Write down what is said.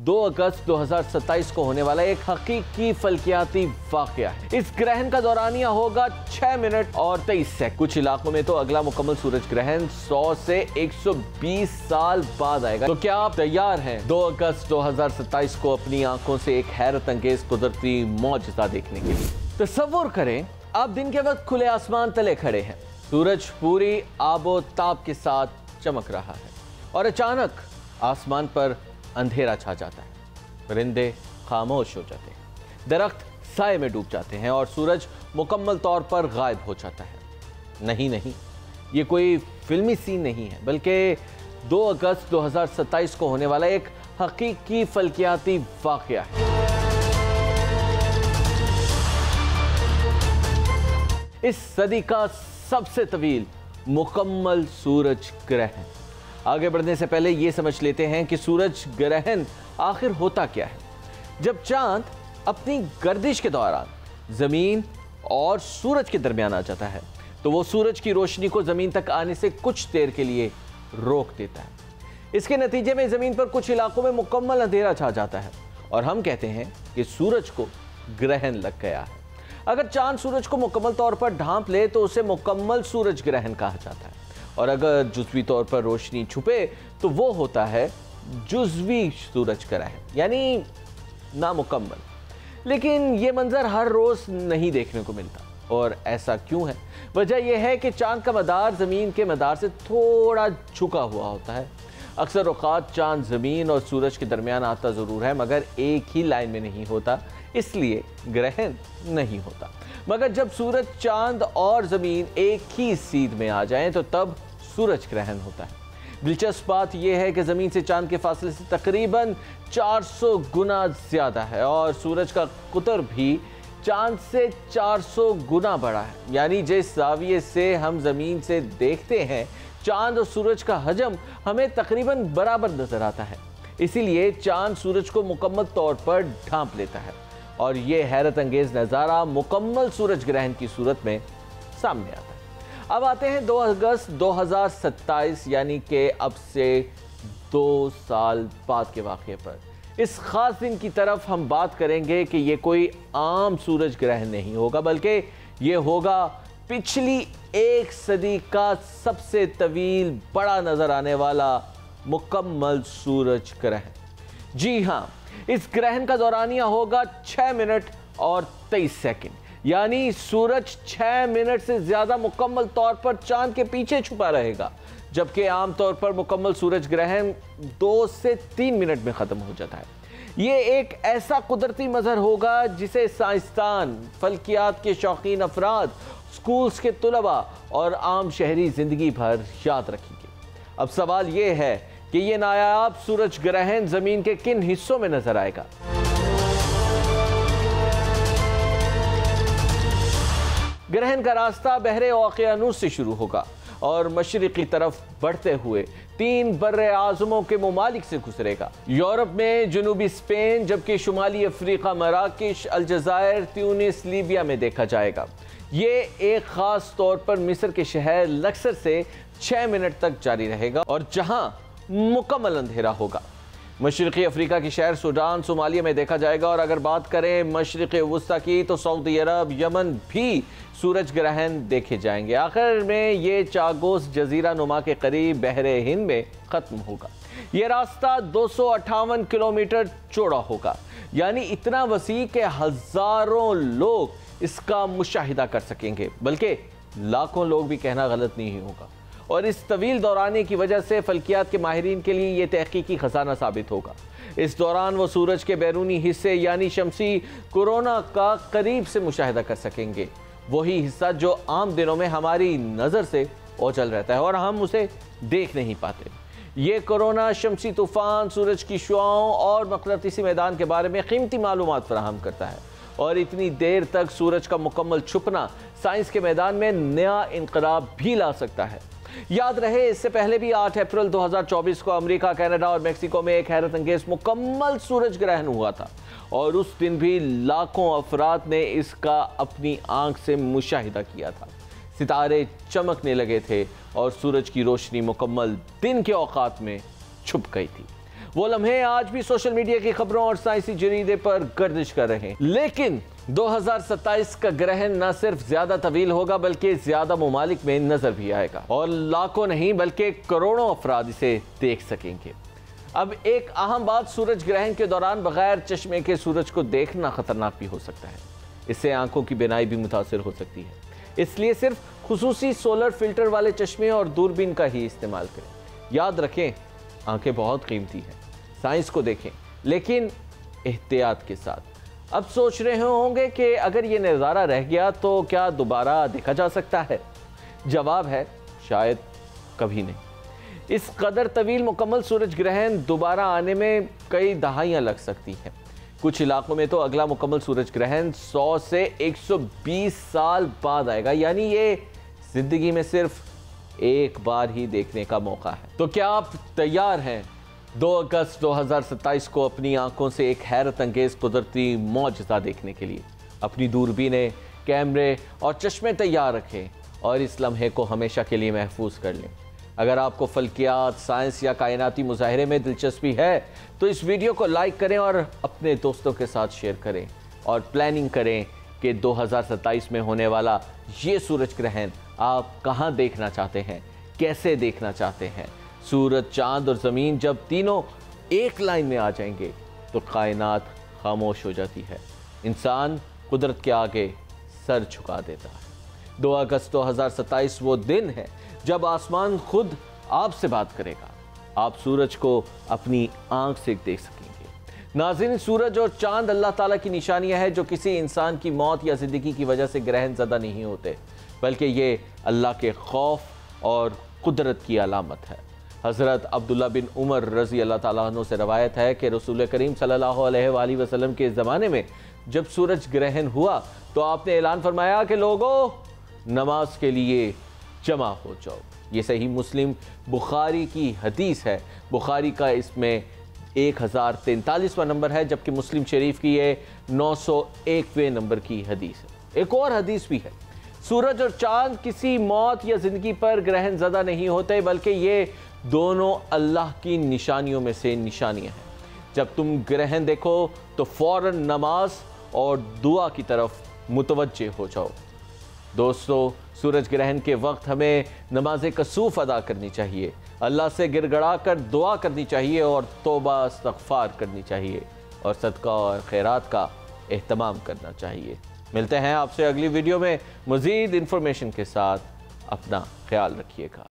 2 अगस्त 2027 को होने वाला एक हकीकी फल्कियाती वाकया है। इस ग्रहण का दौरानिया होगा 6 मिनट और 23 सेकंड। कुछ इलाकों में तो अगला मुकम्मल सूरज ग्रहण 100 से 120 साल बाद आएगा। तो क्या आप तैयार हैं 2 अगस्त 2027 को अपनी आंखों से एक हैरत अंगेज कुदरती मौजज़ा देखने के लिए? तसव्वुर करें, आप दिन के वक्त खुले आसमान तले खड़े हैं, सूरज पूरी आबोताब के साथ चमक रहा है और अचानक आसमान पर अंधेरा छा जाता है। परिंदे खामोश हो जाते हैं, दरख्त साए में डूब जाते हैं और सूरज मुकम्मल तौर पर गायब हो जाता है। नहीं, ये कोई फिल्मी सीन नहीं है, बल्कि 2 अगस्त 2027 को होने वाला एक हकीकी फल्कियाती वाकया है। इस सदी का सबसे तवील मुकम्मल सूरज ग्रहण। आगे बढ़ने से पहले यह समझ लेते हैं कि सूरज ग्रहण आखिर होता क्या है। जब चांद अपनी गर्दिश के दौरान जमीन और सूरज के दरमियान आ जाता है तो वो सूरज की रोशनी को जमीन तक आने से कुछ देर के लिए रोक देता है। इसके नतीजे में जमीन पर कुछ इलाकों में मुकम्मल अंधेरा छा जाता है और हम कहते हैं कि सूरज को ग्रहण लग गया है। अगर चांद सूरज को मुकम्मल तौर पर ढांप ले तो उसे मुकम्मल सूरज ग्रहण कहा जाता है और अगर जुज़वी तौर पर रोशनी छुपे तो वो होता है जुज़वी सूरज ग्रहण, यानी नामुकम्मल। लेकिन ये मंजर हर रोज़ नहीं देखने को मिलता और ऐसा क्यों है? वजह यह है कि चांद का मदार ज़मीन के मदार से थोड़ा झुका हुआ होता है। अक्सर औक़ात चांद ज़मीन और सूरज के दरमियान आता ज़रूर है मगर एक ही लाइन में नहीं होता, इसलिए ग्रहण नहीं होता। मगर जब सूरज, चांद और ज़मीन एक ही सीध में आ जाएं तो तब सूरज ग्रहण होता है। दिलचस्प बात यह है कि ज़मीन से चांद के फासले से तकरीबन 400 गुना ज़्यादा है और सूरज का कुतर भी चांद से 400 गुना बड़ा है। यानी जिस ज़ाविये से हम ज़मीन से देखते हैं, चांद और सूरज का हजम हमें तकरीबन बराबर नज़र आता है। इसीलिए चांद सूरज को मुकम्मल तौर पर ढांप लेता है और ये हैरत अंगेज नज़ारा मुकम्मल सूरज ग्रहण की सूरत में सामने आता है। अब आते हैं 2 अगस्त 2027 यानी कि अब से 2 साल बाद के वाक़े पर। इस ख़ास दिन की तरफ हम बात करेंगे कि ये कोई आम सूरज ग्रहण नहीं होगा, बल्कि ये होगा पिछली 1 सदी का सबसे तवील बड़ा नज़र आने वाला मुकम्मल सूरज ग्रहण। जी हाँ, इस ग्रहण का दौरानिया होगा 6 मिनट और 23 सेकंड, यानी सूरज 6 मिनट से ज्यादा मुकम्मल तौर पर चांद के पीछे छुपा रहेगा, जबकि आमतौर पर मुकम्मल सूरज ग्रहण 2 से 3 मिनट में खत्म हो जाता है। ये एक ऐसा कुदरती मंजर होगा जिसे साइंसदान, फल्कियात के शौकीन अफराद, स्कूल्स के तुलबा और आम शहरी जिंदगी भर याद रखेंगे। अब सवाल ये है कि ये नायाब सूरज ग्रहण जमीन के किन हिस्सों में नजर आएगा? ग्रहण का रास्ता बहरे ओकियानूस से शुरू होगा और मशरिकी तरफ बढ़ते हुए 3 बर्रे आज़मों के मुमालिक से गुजरेगा। यूरोप में जनूबी स्पेन, जबकि शुमाली अफ्रीका मराकश, अलजायर, ट्यूनिस, लीबिया में देखा जाएगा। ये एक ख़ास तौर पर मिस्र के शहर लक्सर से 6 मिनट तक जारी रहेगा और जहां मुकम्मल अंधेरा होगा। मशरिकी अफ्रीका के शहर सूडान, सोमालिया में देखा जाएगा और अगर बात करें मशरिक़ वुस्ता की तो सऊदी अरब, यमन भी सूरज ग्रहण देखे जाएंगे। आखिर में ये चागोस जजीरा नुमा के करीब बहरे हिंद में ख़त्म होगा। ये रास्ता 258 किलोमीटर चौड़ा होगा, यानी इतना वसी कि हज़ारों लोग इसका मुशाहिदा कर सकेंगे, बल्कि लाखों लोग भी कहना गलत नहीं होगा। और इस तवील दौराने की वजह से फल्कियात के माहिरीन के लिए ये तहकीकी खजाना साबित होगा। इस दौरान वो सूरज के बैरूनी हिस्से यानी शमसी कोरोना का करीब से मुशाहिदा कर सकेंगे, वही हिस्सा जो आम दिनों में हमारी नज़र से ओझल रहता है और हम उसे देख नहीं पाते। ये कोरोना शमसी तूफान सूरज की शुआओं और मक़नातीसी मैदान के बारे में कीमती मालूमात फराहम करता है और इतनी देर तक सूरज का मुकम्मल छुपना साइंस के मैदान में नया इनकलाब भी ला सकता है। याद रहे, इससे पहले भी 8 अप्रैल 2024 को अमेरिका, कनाडा और मेक्सिको में एक हैरत अंगेज मुकम्मल सूरज ग्रहण हुआ था और उस दिन भी लाखों अफराद ने इसका अपनी आंख से मुशाहिदा किया था। सितारे चमकने लगे थे और सूरज की रोशनी मुकम्मल दिन के औकात में छुप गई थी। वो लम्हे आज भी सोशल मीडिया की खबरों और साइंसी जरीदे पर गर्दिश कर रहे हैं। लेकिन 2027 का ग्रहण न सिर्फ ज्यादा तवील होगा बल्कि ज्यादा ममालिक में नजर भी आएगा और लाखों नहीं बल्कि करोड़ों अफराद इसे देख सकेंगे। अब एक अहम बात, सूरज ग्रहण के दौरान बगैर चश्मे के सूरज को देखना खतरनाक भी हो सकता है। इससे आंखों की बीनाई भी मुतासिर हो सकती है। इसलिए सिर्फ खुसूसी सोलर फिल्टर वाले चश्मे और दूरबीन का ही इस्तेमाल करें। याद रखें, आंखें बहुत कीमती हैं। साइंस को देखें लेकिन एहतियात के साथ। अब सोच रहे होंगे कि अगर ये नज़ारा रह गया तो क्या दोबारा देखा जा सकता है? जवाब है शायद कभी नहीं। इस कदर तवील मुकम्मल सूरज ग्रहण दोबारा आने में कई दहाइयाँ लग सकती हैं। कुछ इलाकों में तो अगला मुकम्मल सूरज ग्रहण 100 से 120 साल बाद आएगा, यानी ये जिंदगी में सिर्फ एक बार ही देखने का मौका है। तो क्या आप तैयार हैं 2 अगस्त 2027 को अपनी आंखों से एक हैरत अंगेज कुदरती मौजज़ा देखने के लिए? अपनी दूरबीनें, कैमरे और चश्मे तैयार रखें और इस लम्हे को हमेशा के लिए महफूज कर लें। अगर आपको फल्कियात, साइंस या कायनाती मुजाहिरे में दिलचस्पी है तो इस वीडियो को लाइक करें और अपने दोस्तों के साथ शेयर करें और प्लानिंग करें कि 2027 में होने वाला ये सूरज ग्रहण आप कहां देखना चाहते हैं, कैसे देखना चाहते हैं। सूरज, चांद और ज़मीन जब तीनों एक लाइन में आ जाएंगे तो कायनात खामोश हो जाती है। इंसान कुदरत के आगे सर झुका देता है। 2 अगस्त 2027 वो दिन है जब आसमान खुद आपसे बात करेगा। आप सूरज को अपनी आंख से देख सकेंगे। नाज़रीन, सूरज और चांद अल्लाह ताला की निशानियां हैं जो किसी इंसान की मौत या ज़िंदगी की वजह से ग्रहण ज़दा नहीं होते, बल्कि ये अल्लाह के खौफ और कुदरत की अलामत है। हज़रत अब्दुल्ला बिन उमर रज़ी अल्लाह ताला अन्हु से रवायत है कि रसूल करीम सल्लल्लाहु अलैहि वसल्लम के ज़माने में जब सूरज ग्रहण हुआ तो आपने ऐलान फरमाया कि लोगों, नमाज के लिए जमा हो जाओ। ये सही मुस्लिम बुखारी की हदीस है। बुखारी का इसमें 1043वां नंबर है, जबकि मुस्लिम शरीफ की ये 901वें नंबर की हदीस है। एक और हदीस भी है, सूरज और चांद किसी मौत या जिंदगी पर ग्रहण ज़दा नहीं होते, बल्कि ये दोनों अल्लाह की निशानियों में से निशानियां हैं। जब तुम ग्रहण देखो तो फौरन नमाज और दुआ की तरफ मुतवज्जे हो जाओ। दोस्तों, सूरज ग्रहण के वक्त हमें नमाज कसूफ अदा करनी चाहिए, अल्लाह से गिड़गड़ा कर दुआ करनी चाहिए और तौबा इस्तग़फ़ार करनी चाहिए और सदका और खैरात का एहतमाम करना चाहिए। मिलते हैं आपसे अगली वीडियो में मज़ीद इंफॉर्मेशन के साथ। अपना ख्याल रखिएगा।